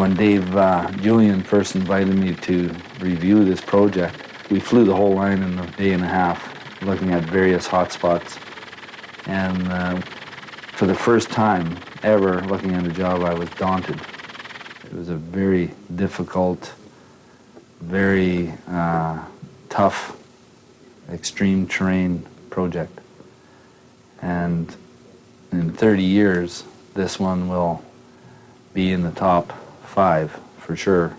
when Dave Julian first invited me to review this project, we flew the whole line in a day and a half, looking at various hotspots. And for the first time ever looking at a job, I was daunted. It was a very difficult, very tough, extreme terrain project. And in 30 years, this one will be in the top 5 for sure.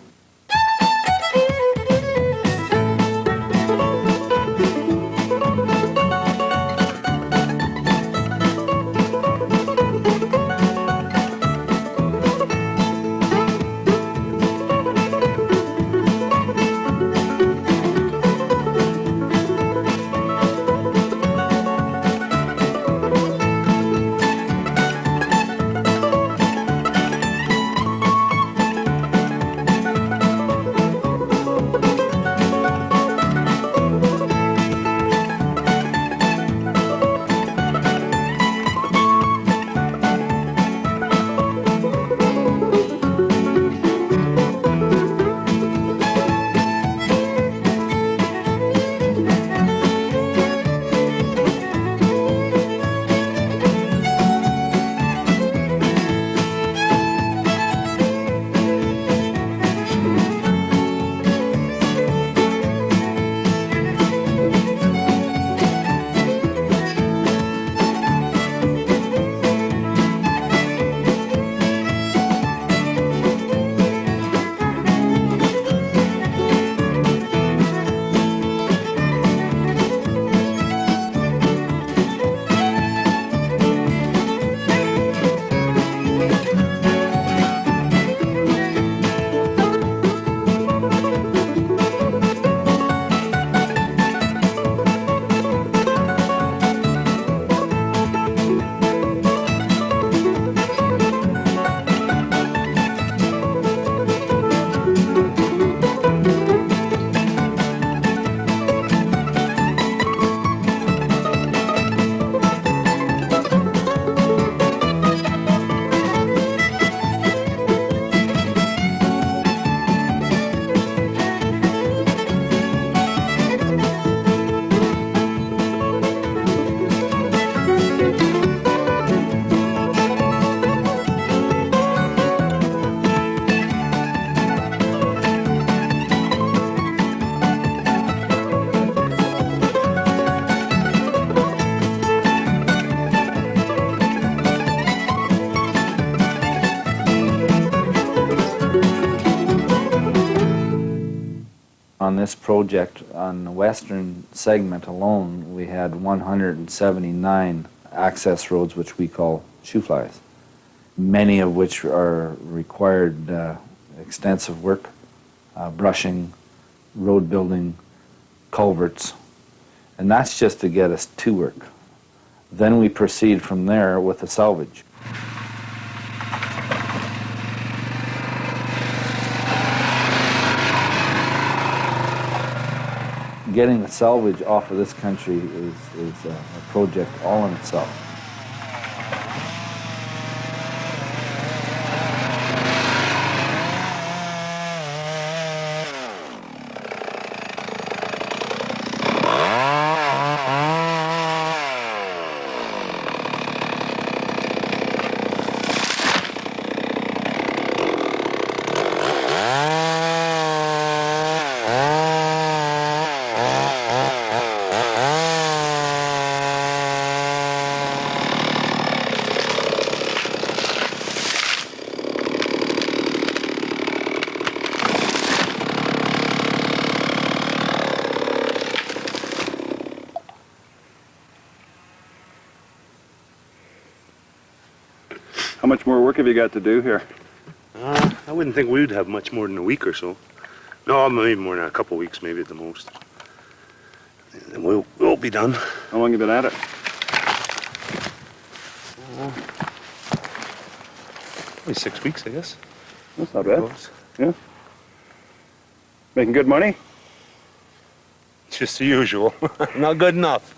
On this project, on the western segment alone, we had 179 access roads, which we call shoe-flies, many of which are required extensive work, brushing, road building, culverts, and that's just to get us to work. Then we proceed from there with the salvage. Getting the salvage off of this country is a project all in itself. How much more work have you got to do here? I wouldn't think we'd have much more than a week or so. No, maybe more than a couple of weeks, maybe at the most. And we'll be done. How long have you been at it? Probably 6 weeks, I guess. That's not bad. Yeah. Making good money? Just the usual. Not good enough.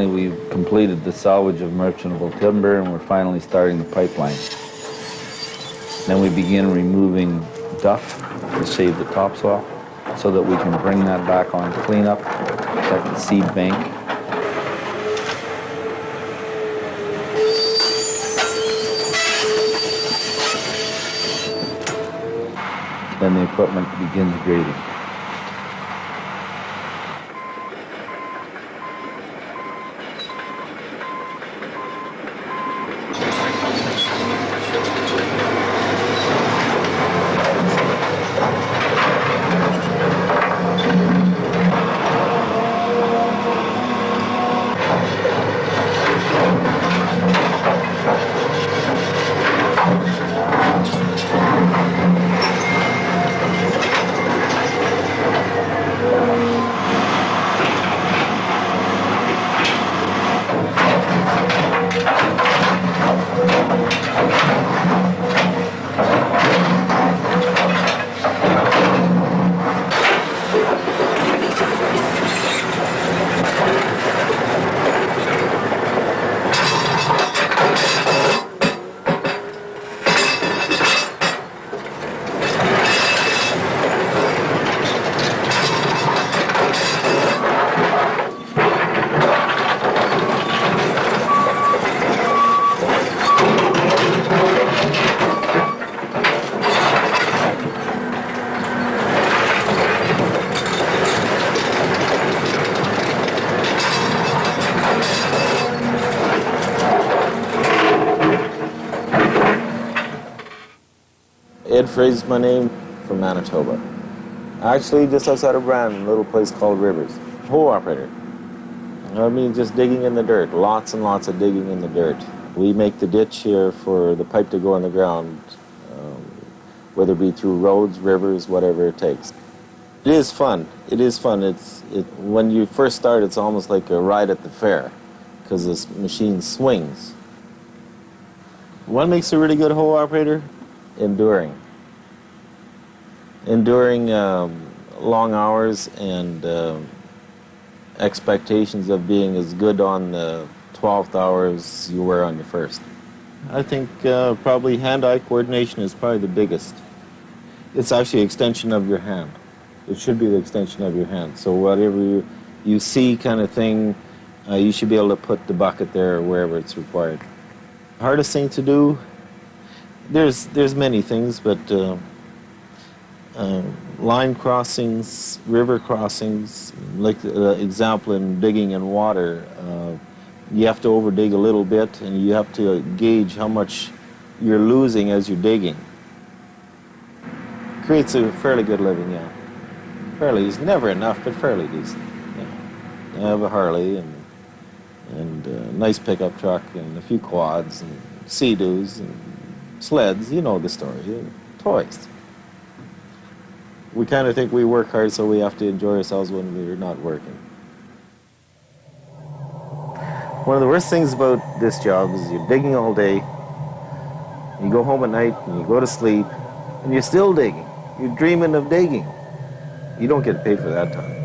finally we've completed the salvage of merchantable timber, and we're finally starting the pipeline. Then we begin removing duff to save the topsoil so that we can bring that back on cleanup, protect the seed bank. Then the equipment begins grading. Ed Fraser is my name, from Manitoba. Actually, just outside of Brandon, a little place called Rivers. Hoe operator. I mean, just digging in the dirt. Lots and lots of digging in the dirt. We make the ditch here for the pipe to go in the ground, whether it be through roads, rivers, whatever it takes. It is fun. It is fun. When you first start, it's almost like a ride at the fair, because this machine swings. What makes a really good hoe operator? Enduring long hours and expectations of being as good on the 12th hour as you were on the first. I think probably hand-eye coordination is probably the biggest. It's actually an extension of your hand. It should be the extension of your hand. So whatever you see kind of thing, you should be able to put the bucket there or wherever it's required. Hardest thing to do? There's many things, but line crossings, river crossings, like the example in digging in water, you have to overdig a little bit, and you have to gauge how much you're losing as you're digging. Creates a fairly good living, yeah. Fairly, it's never enough, but fairly decent. Yeah. I have a Harley and a nice pickup truck and a few quads and Sea-Doos and sleds, you know the story, toys. We kind of think we work hard, so we have to enjoy ourselves when we're not working. One of the worst things about this job is you're digging all day, you go home at night and you go to sleep, and you're still digging. You're dreaming of digging. You don't get paid for that time.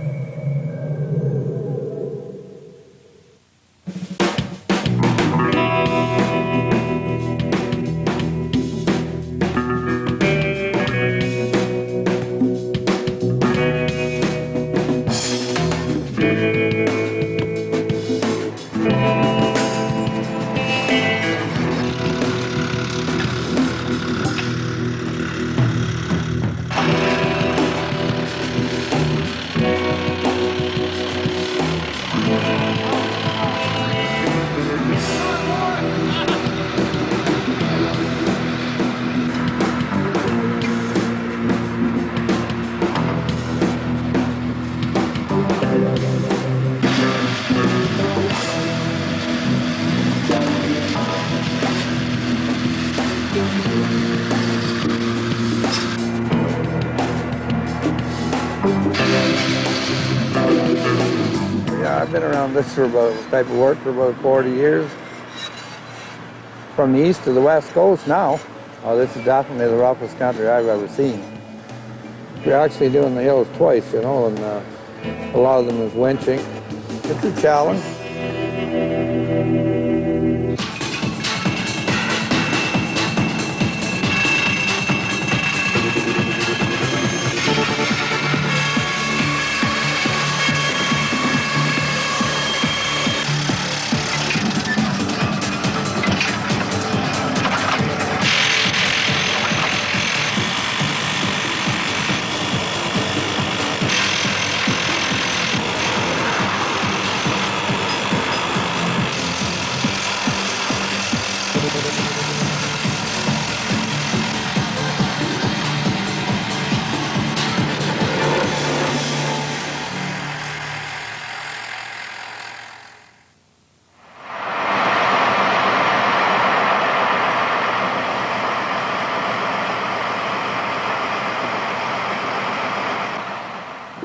I've been around this type of work for about 40 years. From the east to the west coast now. Oh, this is definitely the roughest country I've ever seen. We're actually doing the hills twice, you know, and a lot of them is winching. It's a challenge.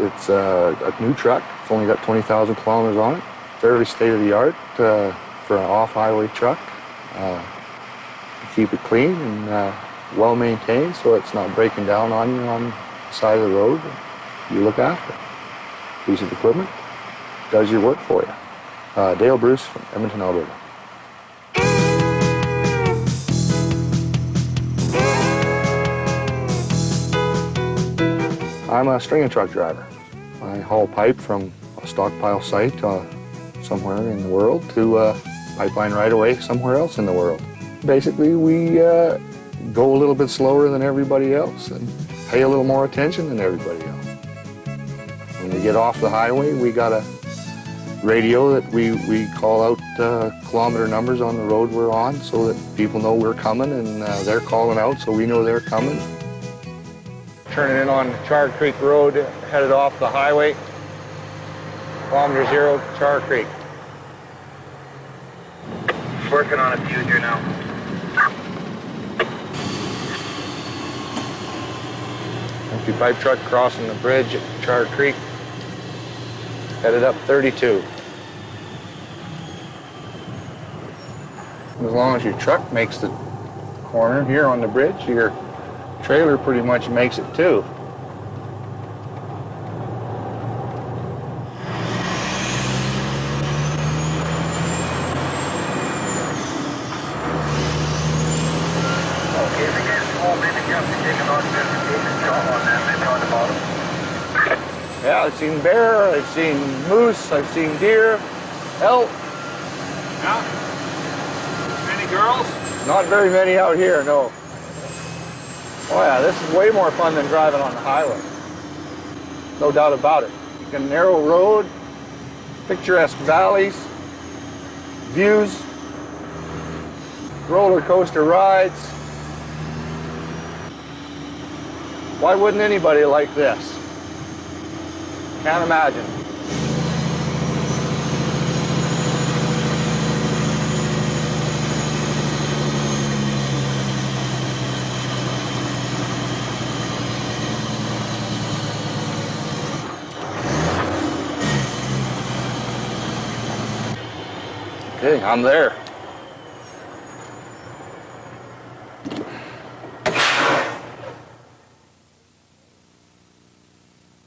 It's a new truck. It's only got 20,000 kilometers on it. Fairly state-of-the-art for an off-highway truck. Keep it clean and well-maintained so it's not breaking down on you on the side of the road. You look after it. Piece of equipment does your work for you. Dale Bruce from Edmonton, Alberta. I'm a string and truck driver. I haul pipe from a stockpile site somewhere in the world to a pipeline right away somewhere else in the world. Basically, we go a little bit slower than everybody else and pay a little more attention than everybody else. When we get off the highway, we got a radio that we call out kilometer numbers on the road we're on so that people know we're coming, and they're calling out so we know they're coming. Turning in on Char Creek Road, headed off the highway. Kilometer 0, Char Creek. Working on a few here now. Empty pipe truck crossing the bridge at Char Creek. Headed up 32. As long as your truck makes the corner here on the bridge, your trailer pretty much makes it too. Yeah, I've seen bear, I've seen moose, I've seen deer, elk. Yeah. Many girls? Not very many out here, no. Oh yeah, this is way more fun than driving on the highway. No doubt about it. You can narrow road, picturesque valleys, views, roller coaster rides. Why wouldn't anybody like this? Can't imagine. Okay, I'm there.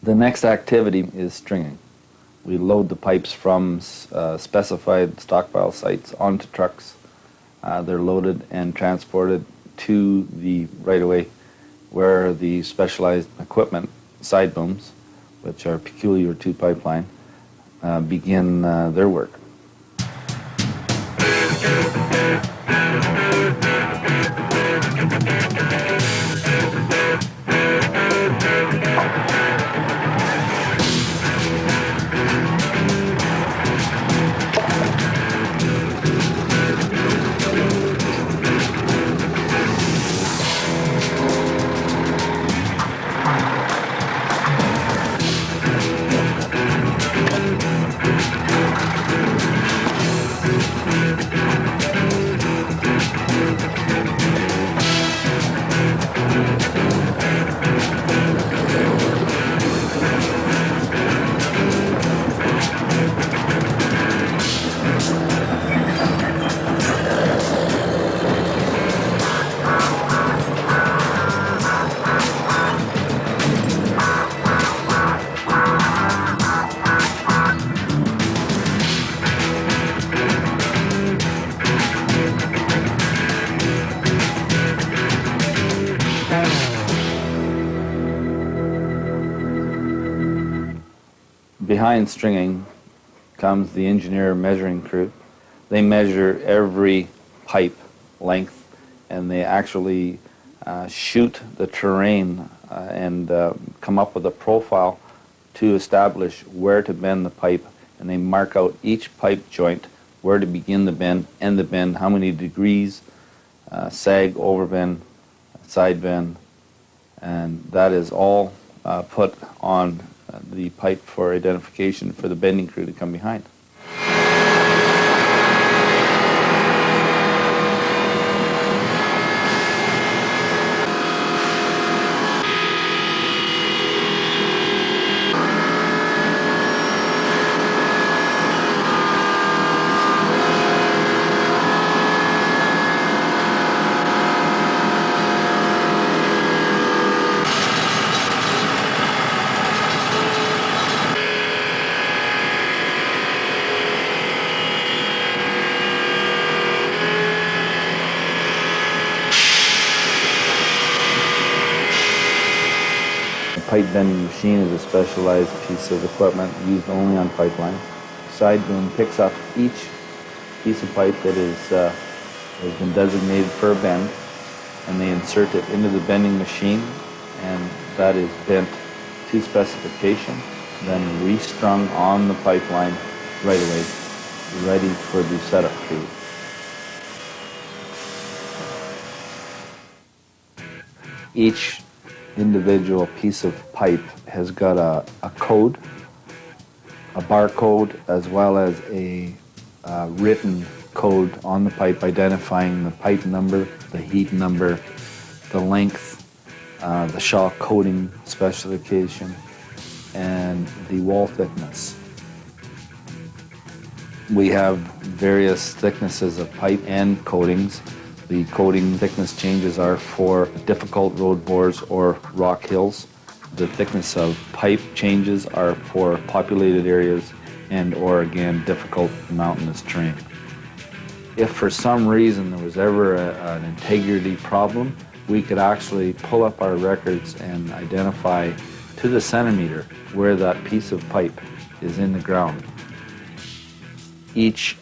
The next activity is stringing. We load the pipes from specified stockpile sites onto trucks. They're loaded and transported to the right-of-way where the specialized equipment, side booms, which are peculiar to pipeline, begin their work. Behind stringing comes the engineer measuring crew. They measure every pipe length, and they actually shoot the terrain and come up with a profile to establish where to bend the pipe, and they mark out each pipe joint, where to begin the bend, end the bend, how many degrees, sag, overbend, side bend, and that is all put on the pipe for identification for the bending crew to come behind. The pipe bending machine is a specialized piece of equipment used only on pipeline. Side boom picks up each piece of pipe that has been designated for a bend, and they insert it into the bending machine, and that is bent to specification, then restrung on the pipeline right away, ready for the setup crew. Each individual piece of pipe has got a code, a barcode, as well as a written code on the pipe identifying the pipe number, the heat number, the length, the shock coating specification, and the wall thickness. We have various thicknesses of pipe and coatings. The coating thickness changes are for difficult road bores or rock hills. The thickness of pipe changes are for populated areas and or, again, difficult mountainous terrain. If for some reason there was ever an integrity problem, we could actually pull up our records and identify to the centimeter where that piece of pipe is in the ground. Each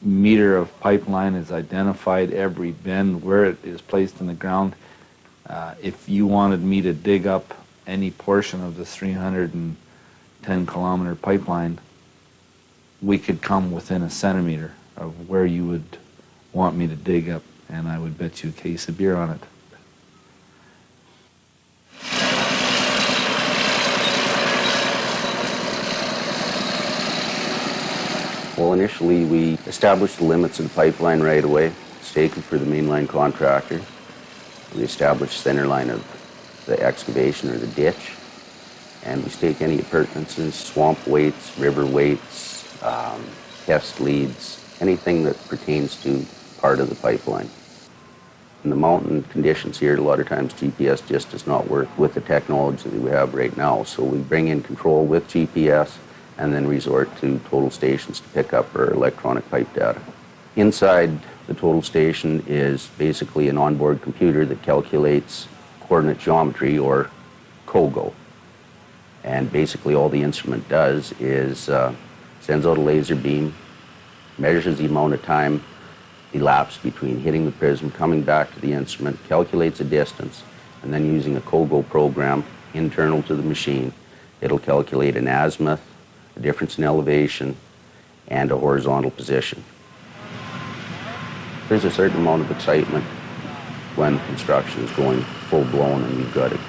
meter of pipeline is identified, every bend where it is placed in the ground. If you wanted me to dig up any portion of this 310 kilometer pipeline, we could come within a centimeter of where you would want me to dig up, and I would bet you a case of beer on it. Well, initially we established the limits of the pipeline right away, staking for the mainline contractor. We established center line of the excavation or the ditch, and we stake any appurtenances, swamp weights, river weights, test leads, anything that pertains to part of the pipeline. In the mountain conditions here, a lot of times GPS just does not work with the technology that we have right now, so we bring in control with GPS and then resort to total stations to pick up our electronic pipe data. Inside the total station is basically an onboard computer that calculates coordinate geometry, or COGO. And basically all the instrument does is sends out a laser beam, measures the amount of time elapsed between hitting the prism, coming back to the instrument, calculates a distance, and then using a COGO program internal to the machine, it'll calculate an azimuth, a difference in elevation, and a horizontal position. There's a certain amount of excitement when construction is going full-blown, and you've got to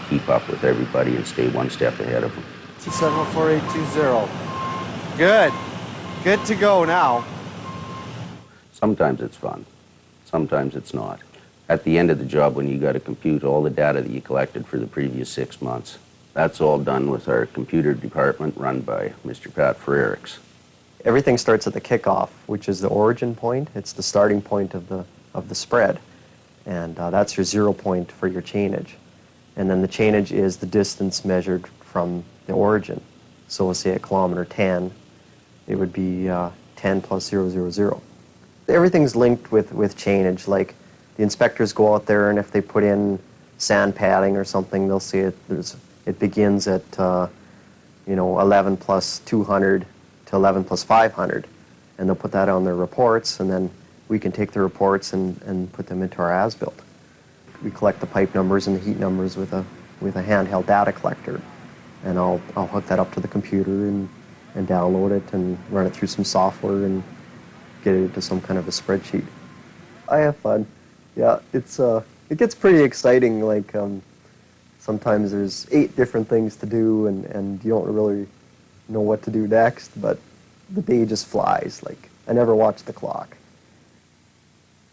keep up with everybody and stay one step ahead of them. 274820. Good. Good to go now. Sometimes it's fun. Sometimes it's not. At the end of the job, when you got to compute all the data that you collected for the previous 6 months, that's all done with our computer department run by Mr. Pat Frericks. Everything starts at the kickoff, which is the origin point. It's the starting point of the spread, and that's your 0 point for your chainage. And then the chainage is the distance measured from the origin. So we'll say at kilometer 10, it would be 10 plus 000. Everything's linked with chainage. Like the inspectors go out there, and if they put in sand padding or something, they'll see it begins at 11 plus 200 to 11 plus 500, and they'll put that on their reports, and then we can take the reports and put them into our as-built. We collect the pipe numbers and the heat numbers with a handheld data collector, and I'll hook that up to the computer and download it and run it through some software and get it into some kind of a spreadsheet. I have fun. Yeah, it gets pretty exciting. Like sometimes there's 8 different things to do, and you don't really know what to do next, but the day just flies. Like, I never watch the clock.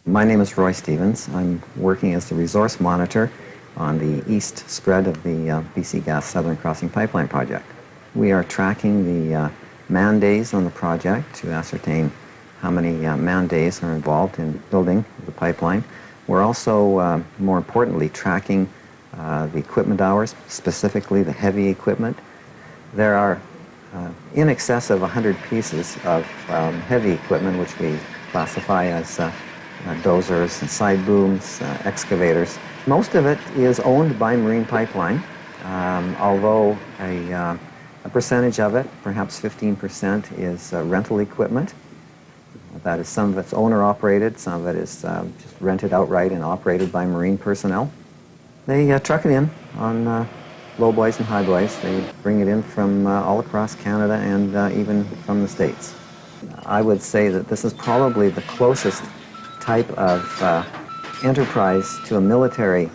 My name is Roy Stevens. I'm working as the resource monitor on the east spread of the BC Gas Southern Crossing Pipeline project. We are tracking the man days on the project to ascertain how many man days are involved in building the pipeline. We're also, more importantly, tracking the equipment hours, specifically the heavy equipment. There are in excess of 100 pieces of heavy equipment which we classify as dozers and side booms, excavators. Most of it is owned by Marine Pipeline, although a percentage of it, perhaps 15%, is rental equipment. That is, some of it's owner-operated, some of it is just rented outright and operated by Marine personnel. They truck it in on lowboys and highboys. They bring it in from all across Canada and even from the States. I would say that this is probably the closest type of enterprise to a military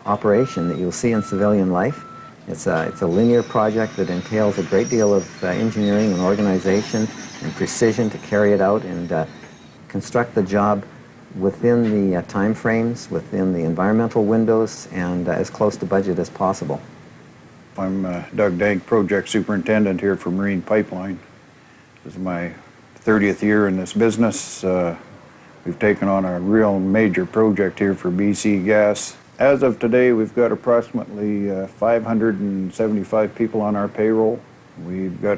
operation that you'll see in civilian life. It's a linear project that entails a great deal of engineering and organization and precision to carry it out and construct the job within the time frames, within the environmental windows, and as close to budget as possible. I'm Doug Dank, Project Superintendent here for Marine Pipeline. This is my 30th year in this business. We've taken on a real major project here for BC Gas. As of today, we've got approximately 575 people on our payroll. We've got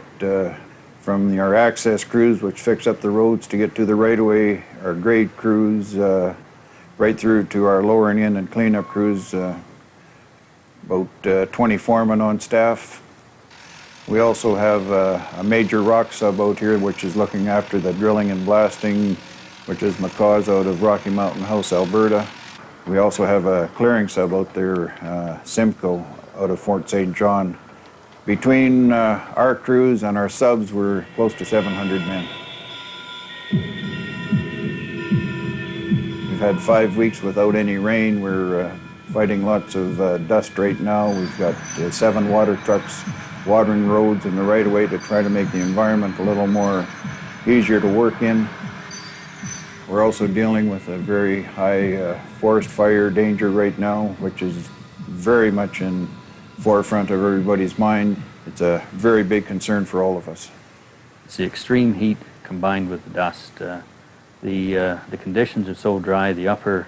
from our access crews, which fix up the roads to get to the right-of-way, our grade crews, right through to our lowering in and cleanup crews, about 20 foremen on staff. We also have a major rock sub out here, which is looking after the drilling and blasting, which is McCaws out of Rocky Mountain House, Alberta. We also have a clearing sub out there, Simcoe, out of Fort St. John. Between our crews and our subs, we're close to 700 men. We've had 5 weeks without any rain. We're fighting lots of dust right now. We've got 7 water trucks watering roads in the right-of-way to try to make the environment a little more easier to work in. We're also dealing with a very high forest fire danger right now, which is very much in forefront of everybody's mind. It's a very big concern for all of us. It's the extreme heat combined with the dust. The conditions are so dry, the upper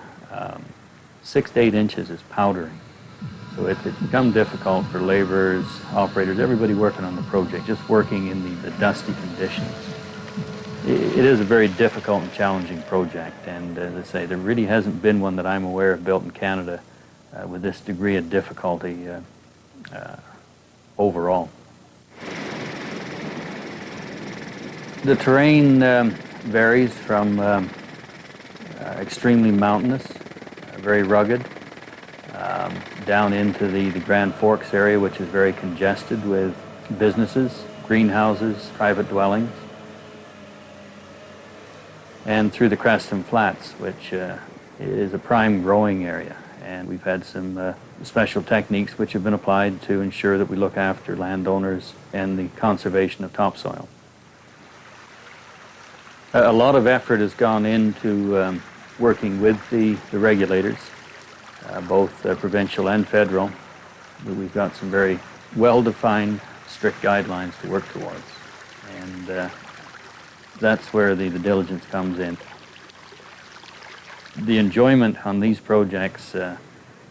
6 to 8 inches is powdering. So it's become difficult for laborers, operators, everybody working on the project, just working in the dusty conditions. It is a very difficult and challenging project, and as I say, there really hasn't been one that I'm aware of built in Canada with this degree of difficulty overall. The terrain varies from extremely mountainous, very rugged, down into the Grand Forks area, which is very congested with businesses, greenhouses, private dwellings, and through the Creston Flats, which is a prime growing area. And we've had some special techniques which have been applied to ensure that we look after landowners and the conservation of topsoil. A lot of effort has gone into working with the regulators, both provincial and federal. We've got some very well-defined, strict guidelines to work towards. And that's where the diligence comes in. The enjoyment on these projects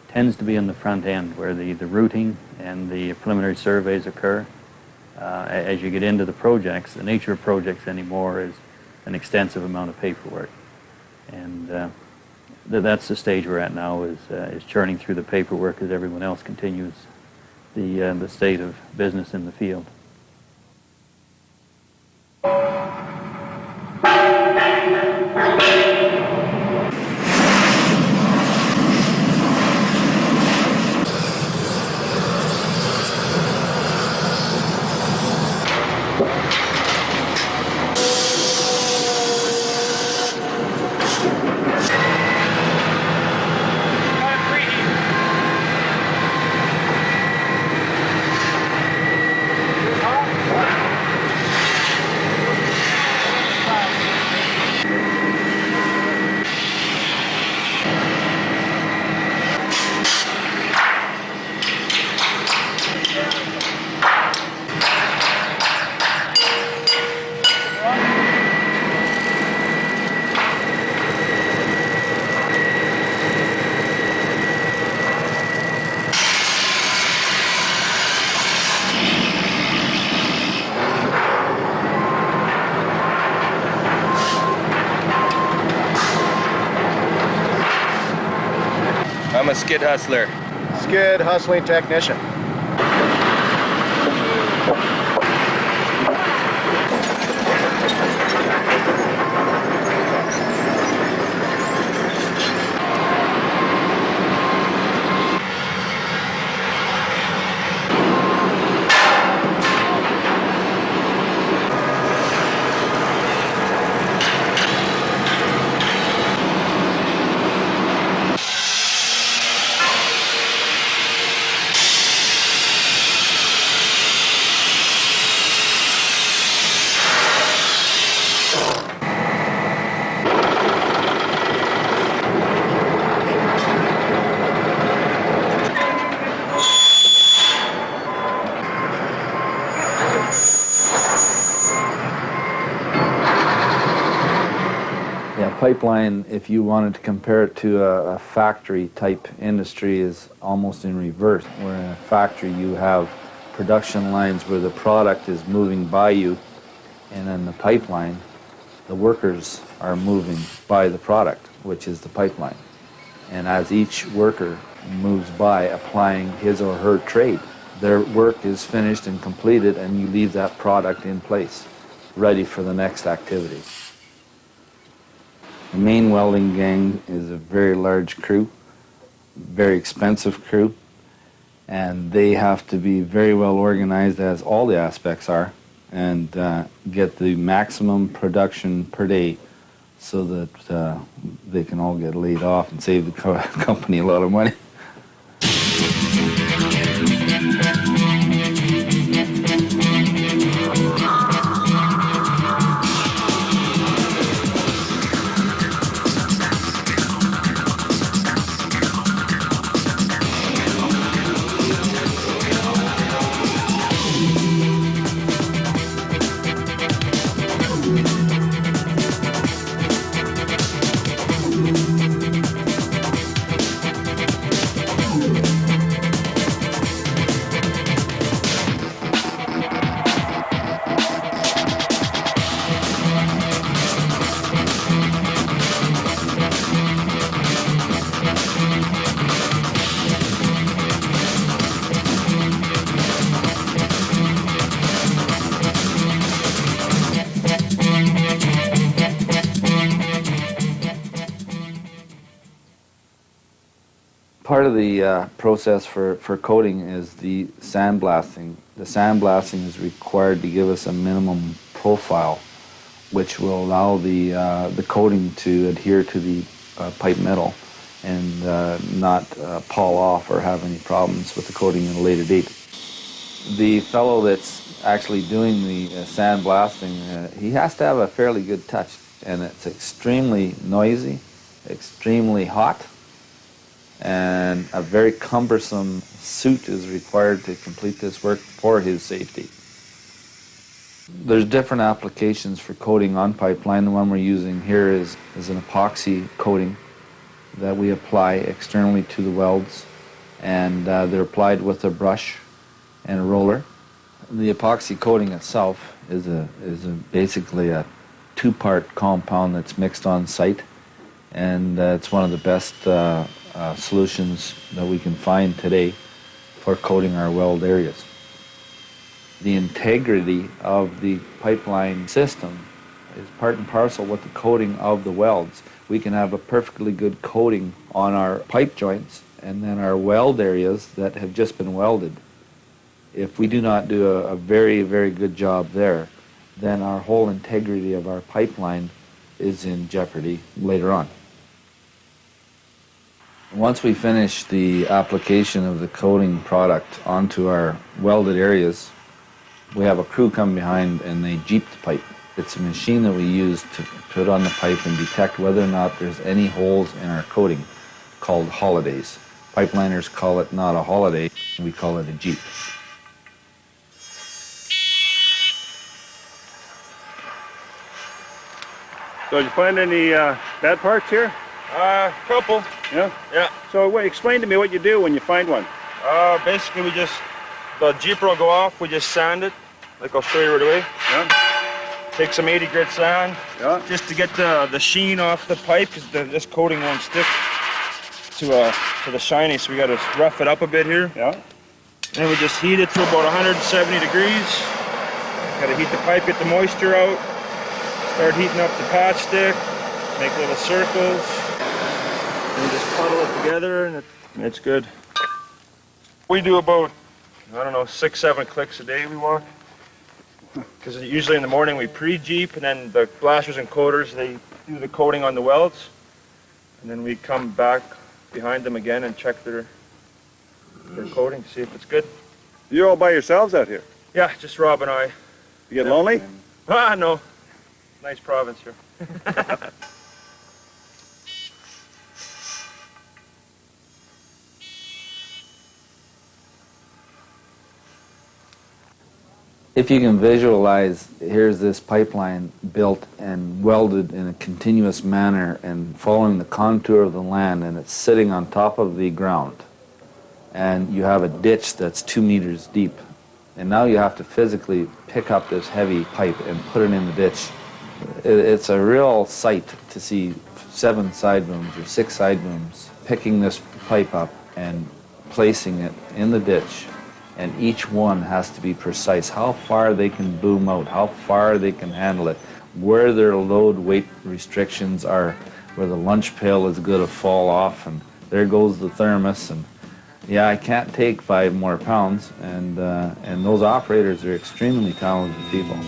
tends to be in the front end, where the routing and the preliminary surveys occur. As you get into the projects, the nature of projects anymore is an extensive amount of paperwork. And that's the stage we're at now, is churning through the paperwork as everyone else continues the state of business in the field. I'm a skid hustler. Skid hustling technician. Pipeline, if you wanted to compare it to a factory type industry, is almost in reverse. Where in a factory you have production lines where the product is moving by you, and in the pipeline the workers are moving by the product, which is the pipeline. And as each worker moves by applying his or her trade, their work is finished and completed, and you leave that product in place, ready for the next activity. The main welding gang is a very large crew, very expensive crew, and they have to be very well organized, as all the aspects are, and get the maximum production per day so that they can all get laid off and save the company a lot of money. Part of the process for coating is the sandblasting. The sandblasting is required to give us a minimum profile, which will allow the coating to adhere to the pipe metal and not fall off or have any problems with the coating at a later date. The fellow that's actually doing the sandblasting, he has to have a fairly good touch, and it's extremely noisy, extremely hot, and a very cumbersome suit is required to complete this work for his safety. There's different applications for coating on pipeline. The one we're using here is an epoxy coating that we apply externally to the welds, and they're applied with a brush and a roller. The epoxy coating itself is basically a two-part compound that's mixed on site, and it's one of the best solutions that we can find today for coating our weld areas. The integrity of the pipeline system is part and parcel with the coating of the welds. We can have a perfectly good coating on our pipe joints, and then our weld areas that have just been welded, if we do not do a very, very good job there, then our whole integrity of our pipeline is in jeopardy later on. Once we finish the application of the coating product onto our welded areas, we have a crew come behind and they jeep the pipe. It's a machine that we use to put on the pipe and detect whether or not there's any holes in our coating, called holidays. Pipeliners call it not a holiday, we call it a jeep. So did you find any bad parts here? Couple. Yeah? Yeah. So explain to me what you do when you find one. Basically the Jeep will go off, we just sand it, like I'll show you right away. Yeah. Take some 80 grit sand, yeah, just to get the sheen off the pipe, because this coating won't stick. to the shiny, so we got to rough it up a bit here. Yeah. And we just heat it to about 170 degrees. Got to heat the pipe, get the moisture out. Start heating up the patch stick, make little circles, and just puddle it together, and it's good. We do about, I don't know, 6-7 clicks a day we walk. Because usually in the morning we pre-jeep, and then the blasters and coaters, they do the coating on the welds. And then we come back behind them again and check their coating, see if it's good. You're all by yourselves out here? Yeah, just Rob and I. You get lonely? Ah, no. Nice province here. If you can visualize, here's this pipeline built and welded in a continuous manner and following the contour of the land, and it's sitting on top of the ground. And you have a ditch that's 2 meters deep. And now you have to physically pick up this heavy pipe and put it in the ditch. It's a real sight to see 7 side booms or 6 side booms picking this pipe up and placing it in the ditch. And each one has to be precise, how far they can boom out, how far they can handle it, where their load weight restrictions are, where the lunch pail is going to fall off, and there goes the thermos. And yeah, I can't take 5 more pounds, and those operators are extremely talented people.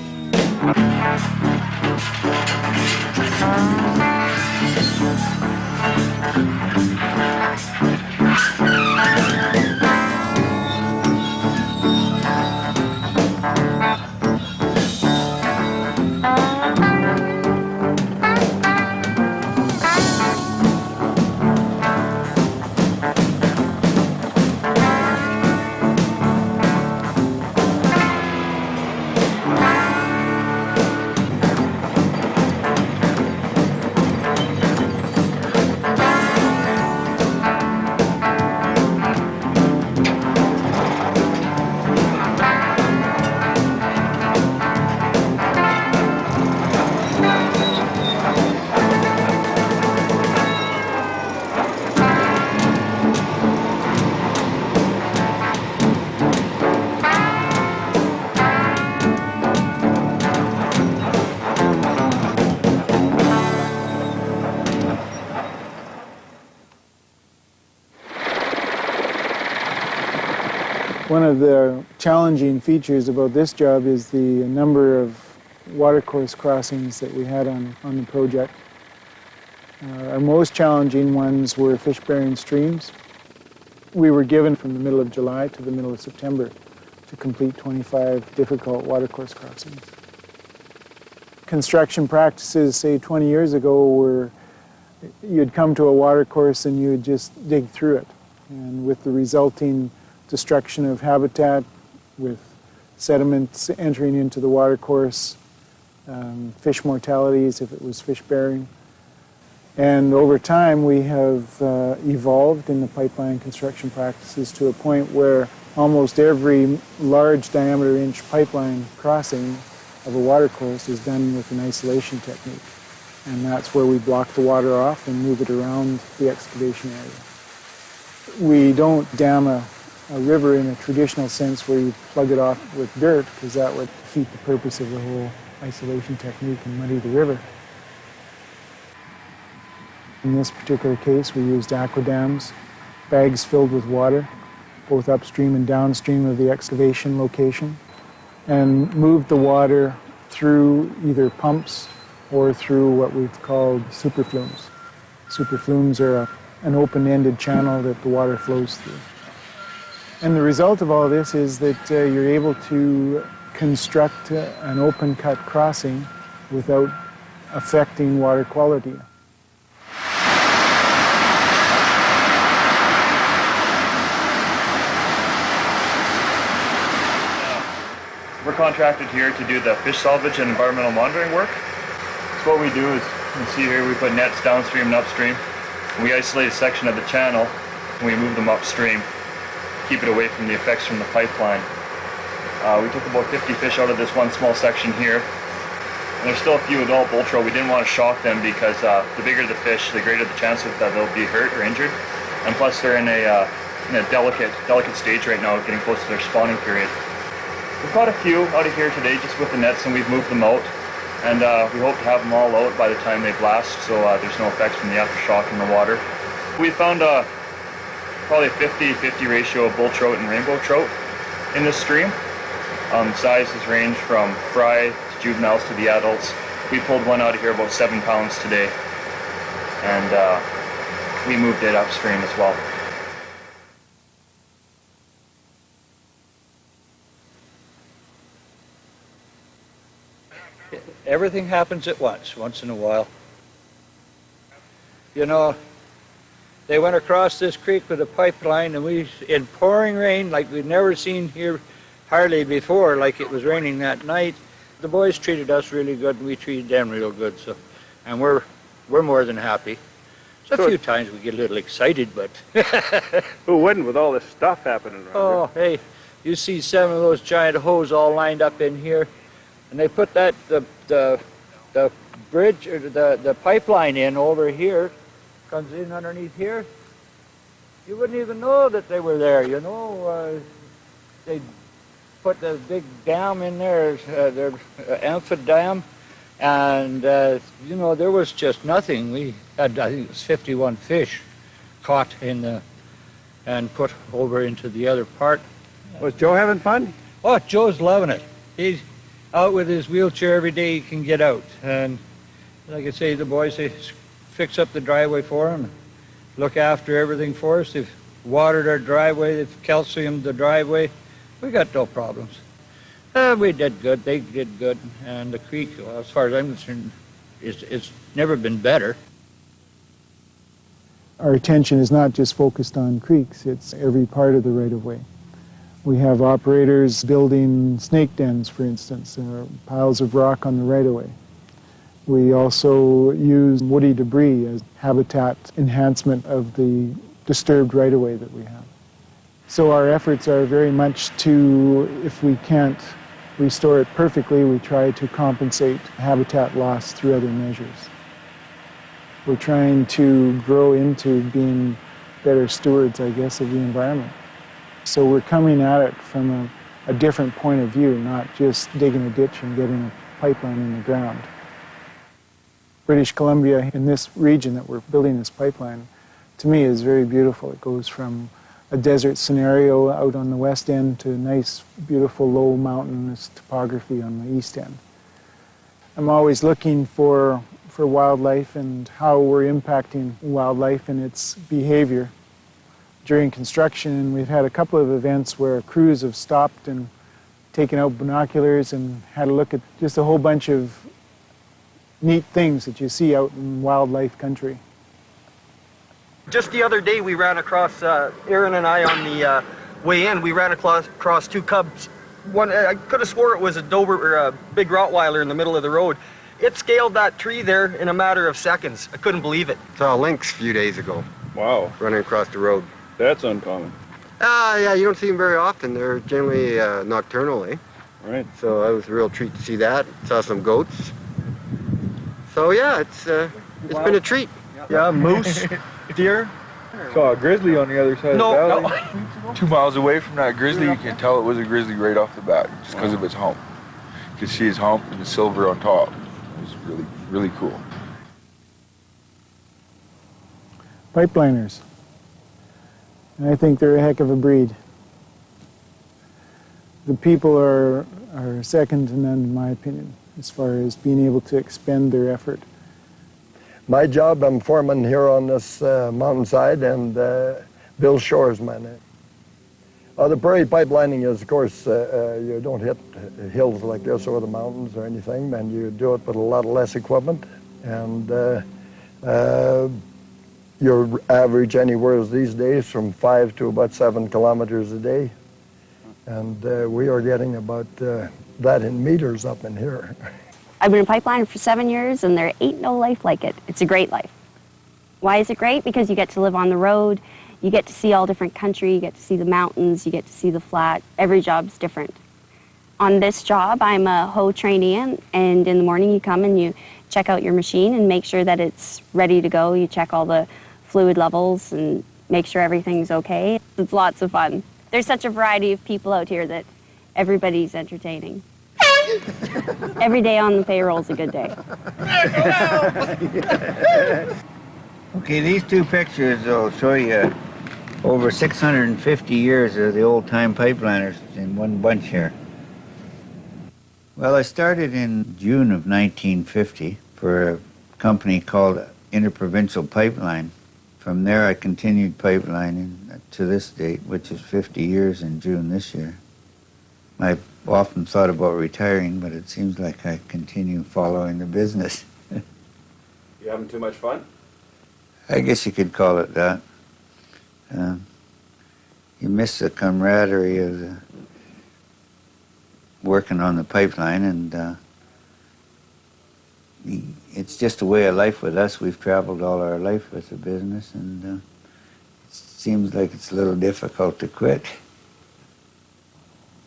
One of the challenging features about this job is the number of watercourse crossings that we had on the project. Our most challenging ones were fish-bearing streams. We were given from the middle of July to the middle of September to complete 25 difficult watercourse crossings. Construction practices, say 20 years ago, were you'd come to a watercourse and you would just dig through it. And with the resulting destruction of habitat, with sediments entering into the watercourse, fish mortalities if it was fish-bearing. And over time we have evolved in the pipeline construction practices to a point where almost every large diameter inch pipeline crossing of a watercourse is done with an isolation technique. And that's where we block the water off and move it around the excavation area. We don't dam a river in a traditional sense where you plug it off with dirt, because that would defeat the purpose of the whole isolation technique and muddy the river. In this particular case, we used aquadams, bags filled with water, both upstream and downstream of the excavation location, and moved the water through either pumps or through what we've called superflumes. Superflumes are an open-ended channel that the water flows through. And the result of all this is that you're able to construct an open-cut crossing without affecting water quality. We're contracted here to do the fish salvage and environmental monitoring work. So what we do is, you can see here, we put nets downstream and upstream. And we isolate a section of the channel and we move them upstream, keep it away from the effects from the pipeline. We took about 50 fish out of this one small section here. And there's still a few adult bull trout. We didn't want to shock them because the bigger the fish, the greater the chance that they'll be hurt or injured. And plus they're in a delicate stage right now, getting close to their spawning period. We've caught a few out of here today just with the nets, and we've moved them out. And we hope to have them all out by the time they blast, so there's no effects from the aftershock in the water. We found probably a 50-50 ratio of bull trout and rainbow trout in this stream. Sizes range from fry to juveniles to the adults. We pulled one out of here about 7 pounds today, and we moved it upstream as well. Everything happens at once in a while. You know, they went across this creek with a pipeline, and we, in pouring rain like we'd never seen here hardly before, like it was raining that night. The boys treated us really good, and we treated them real good. So, and we're more than happy. So a few times we get a little excited, but who wouldn't with all this stuff happening around here? Hey, you see some of those giant hose all lined up in here, and they put that the bridge or the pipeline in over here, comes in underneath here. You wouldn't even know that they were there. You know, they put the big dam in there, their amphib dam, and you know, there was just nothing. We had, I think it was 51 fish caught in the and put over into the other part. Was Joe having fun? Oh, Joe's loving it. He's out with his wheelchair every day he can get out. And like I say, the boys, they fix up the driveway for him, look after everything for us. They've watered our driveway, they've calciumed the driveway. We got no problems. We did good, they did good. And the creek, well, as far as I'm concerned, it's never been better. Our attention is not just focused on creeks, it's every part of the right-of-way. We have operators building snake dens, for instance, piles of rock on the right-of-way. We also use woody debris as habitat enhancement of the disturbed right-of-way that we have. So our efforts are very much to, if we can't restore it perfectly, we try to compensate habitat loss through other measures. We're trying to grow into being better stewards, I guess, of the environment. So we're coming at it from a different point of view, not just digging a ditch and getting a pipeline in the ground. British Columbia, in this region that we're building this pipeline, to me is very beautiful. It goes from a desert scenario out on the west end to nice, beautiful, low mountainous topography on the east end. I'm always looking for wildlife and how we're impacting wildlife and its behavior. During construction, we've had a couple of events where crews have stopped and taken out binoculars and had a look at just a whole bunch of neat things that you see out in wildlife country. Just the other day we ran across, Aaron and I on the way in, we ran across two cubs. One, I could have swore it was a Dober or a big Rottweiler in the middle of the road. It scaled that tree there in a matter of seconds. I couldn't believe it. Saw a lynx a few days ago. Wow. Running across the road. That's uncommon. Yeah, you don't see them very often. They're generally nocturnal, eh? Right. So that was a real treat to see that. Saw some goats. So yeah, it's been a treat. Yeah, moose, deer. Saw a grizzly on the other side of the valley. No. 2 miles away from that grizzly, you can tell it was a grizzly right off the bat, just because of its hump. You could see his hump and the silver on top. It was really, really cool. Pipeliners. And I think they're a heck of a breed. The people are second to none, in my opinion, as far as being able to expend their effort. My job, I'm foreman here on this mountainside, and Bill Shore's my name. The prairie pipelining is, of course, you don't hit hills like this or the mountains or anything, and you do it with a lot less equipment. And your average anywhere these days from 5 to about 7 kilometers a day. And we are getting about that in meters up in here. I've been in pipeline for 7 years, and there ain't no life like it. It's a great life. Why is it great? Because you get to live on the road, you get to see all different country, you get to see the mountains, you get to see the flat. Every job's different. On this job, I'm a hoe trainee, and in the morning you come and you check out your machine and make sure that it's ready to go. You check all the fluid levels and make sure everything's okay. It's lots of fun. There's such a variety of people out here that everybody's entertaining. Every day on the payroll is a good day. Okay, these two pictures will show you over 650 years of the old-time pipeliners in one bunch here. Well, I started in June of 1950 for a company called Interprovincial Pipeline. From there, I continued pipelining to this date, which is 50 years in June this year. I've often thought about retiring, but it seems like I continue following the business. You having too much fun? I guess you could call it that. You miss the camaraderie of the working on the pipeline, and it's just a way of life with us. We've traveled all our life with the business, and it seems like it's a little difficult to quit.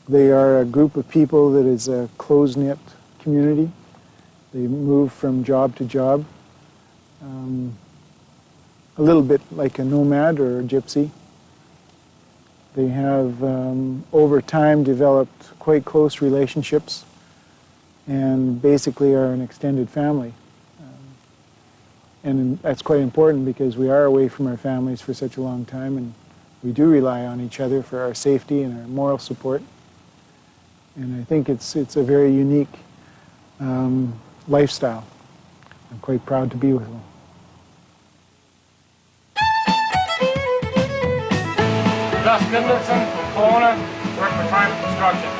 They are a group of people that is a close-knit community. They move from job to job, a little bit like a nomad or a gypsy. They have, over time, developed quite close relationships and basically are an extended family. And that's quite important because we are away from our families for such a long time, and we do rely on each other for our safety and our moral support. And I think it's a very unique lifestyle. I'm quite proud to be with them. Gus Goodlinson from Kelowna, work for Time Construction.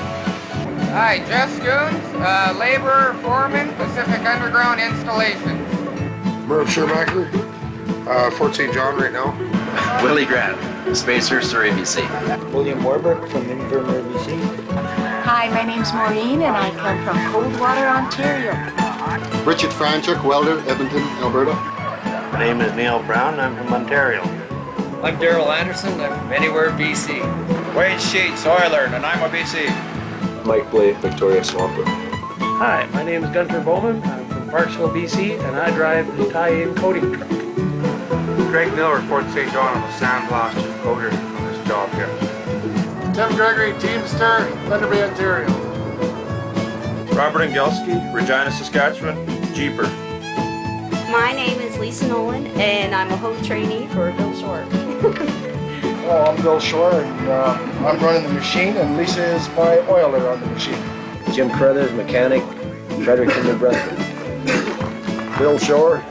Hi, Jeff Scoons, laborer, foreman, Pacific Underground Installations. Merv Scherbacker, Fort St. John right now. Willie Grant, Spacer, Surrey, BC. William Warburg from Invermere, BC. Hi, my name's Maureen and I come from Coldwater, Ontario. Richard Franchuk, welder, Edmonton, Alberta. My name is Neil Brown, I'm from Ontario. I'm Daryl Anderson, I'm from Anywhere, BC. Wade Sheets, Oiler, Nanaimo, BC. Mike Blake, Victoria, Swamper. Hi, my name is Gunter Bowman, I'm from Parksville, BC, and I drive the tie-in coating truck. Greg Miller, Fort St. John, I'm a sandblaster coder on this job here. Tim Gregory, Teamster, Thunder Bay, Ontario. Robert Angelski, Regina, Saskatchewan, Jeeper. My name is Lisa Nolan, and I'm a hoe trainee for Bill Shore. I'm Bill Shore, and I'm running the machine, and Lisa is my oiler on the machine. Jim Carruthers, mechanic, Fredericton, New Brunswick. Bill Shore,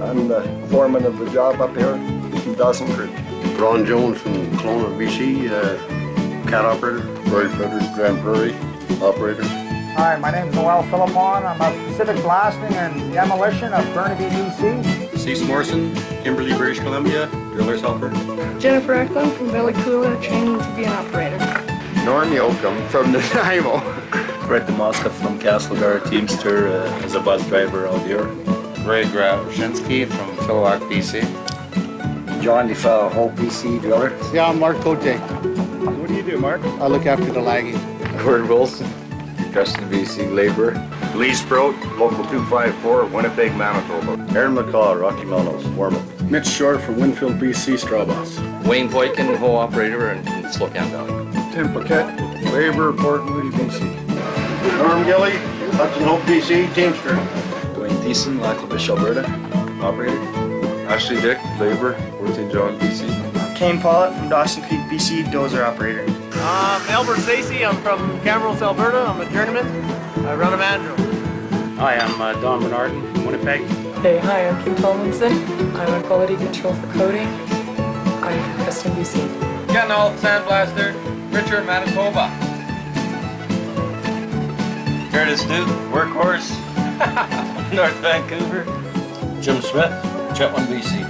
I'm the foreman of the job up here in Dawson Creek. Ron Jones from Kelowna, BC, cat operator. Roy Feathers, Grand Prairie, operator. Hi, my name is Noel Philippon. I'm a Pacific Blasting and Demolition of Burnaby, BC. Cease Morrison, Kimberley, British Columbia, driller's helper. Jennifer Eklund from Velikula, training to be an operator. Norm Yoakum from Nanaimo. Greg DeMosca from Castlegar, Teamster, as a bus driver out here. Ray Grabowski from Chilliwack, BC. John DeFell, whole BC driller. Yeah, I'm Mark Cote. What do you do, Mark? I look after the lagging. Gord Wilson, Justin, BC, labor. Lee Sprout, Local 254, Winnipeg, Manitoba. Aaron McCaw, Rocky Mountains, Foreman. Mitch Shore from Winfield, BC, Straw Boss. Wayne Boykin, hoe operator in Slocan Valley. Tim Paquette, labor, Port Moody, BC. Norm Gilly, Hudson Hope, BC, Teamster. Dwayne Thiessen, Lac-La-Biche, Alberta, operator. Ashley Dick, labor, Fort St. John, BC. Kane Pollitt from Dawson Creek, BC, dozer operator. Albert Stacey, I'm from Camrose, Alberta. I'm a journeyman. I run a mandrill. Hi, I'm Don Bernardin from Winnipeg. Hey, hi, I'm Kim Tomlinson. I'm a quality control for coating. I'm from Preston, BC. Ken Alt, Sandblaster, Richard, Manitoba. Curtis Duke, Workhorse, North Vancouver. Jim Smith, Chetwynd, BC.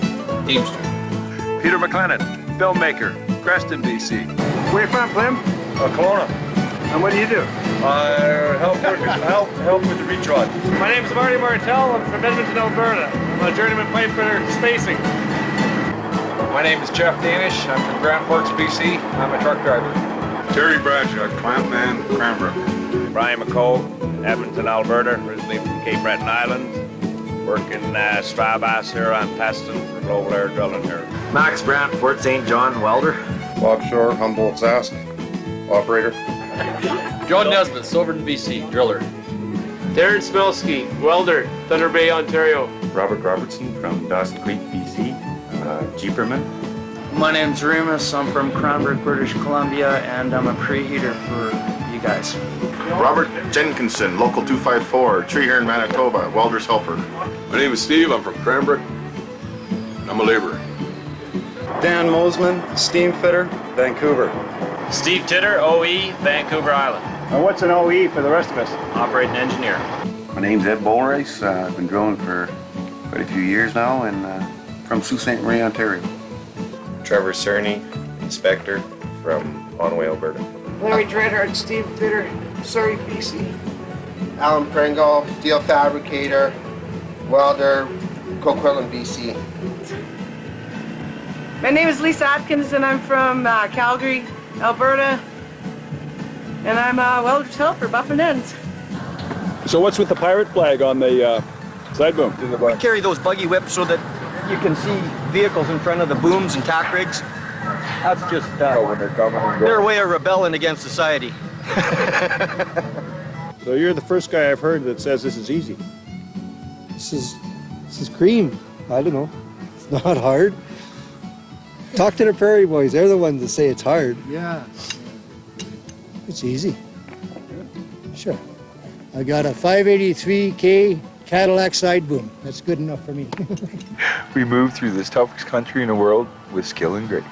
Teamster. Peter McLennan, filmmaker, Creston, BC. Where you from, Clem? Kelowna. And what do you do? I help with the reach rod. My name is Marty Martell. I'm from Edmonton, Alberta. I'm a journeyman pipe fitter spacing. My name is Jeff Danish. I'm from Grand Forks, BC. I'm a truck driver. Terry Bradshaw, Clampman, Cranbrook. Brian McCall, Edmonton, Alberta, originally from Cape Breton Island. Working Strabas here on Peston for Global Air Drilling here. Max Brandt, Fort St. John, welder. Bob Shore, Humboldt, Sask, operator. John Nesbitt, Silverton, BC, driller. Darren Smelsky, welder, Thunder Bay, Ontario. Robert Robertson from Dawson Creek, BC, Jeeperman. My name's Remus. I'm from Cranbrook, British Columbia, and I'm a preheater for you guys. Robert Jenkinson, Local 254, Tree here in Manitoba, welder's helper. My name is Steve. I'm from Cranbrook. I'm a laborer. Dan Mosman, steam fitter, Vancouver. Steve Titter, OE, Vancouver Island. Now what's an OE for the rest of us? Operating engineer. My name's Ed Bolrace. I've been drilling for quite a few years now, and from Sault Ste. Marie, Ontario. Trevor Cerny, inspector from Onaway, Alberta. Larry Dreadheart, steam fitter, Surrey, BC. Alan Pringle, steel fabricator, welder, Coquitlam, BC. My name is Lisa Atkins and I'm from Calgary, Alberta. And I'm a welder's helper, buffing ends. So what's with the pirate flag on the side boom? We carry those buggy whips so that you can see vehicles in front of the booms and tack rigs. That's just when they're coming. their way of rebelling against society. So you're the first guy I've heard that says this is easy. This is cream. I don't know. It's not hard. Talk to the Prairie Boys. They're the ones that say it's hard. Yeah. It's easy. Sure. I got a 583K Cadillac side boom. That's good enough for me. We move through this toughest country in the world with skill and grace.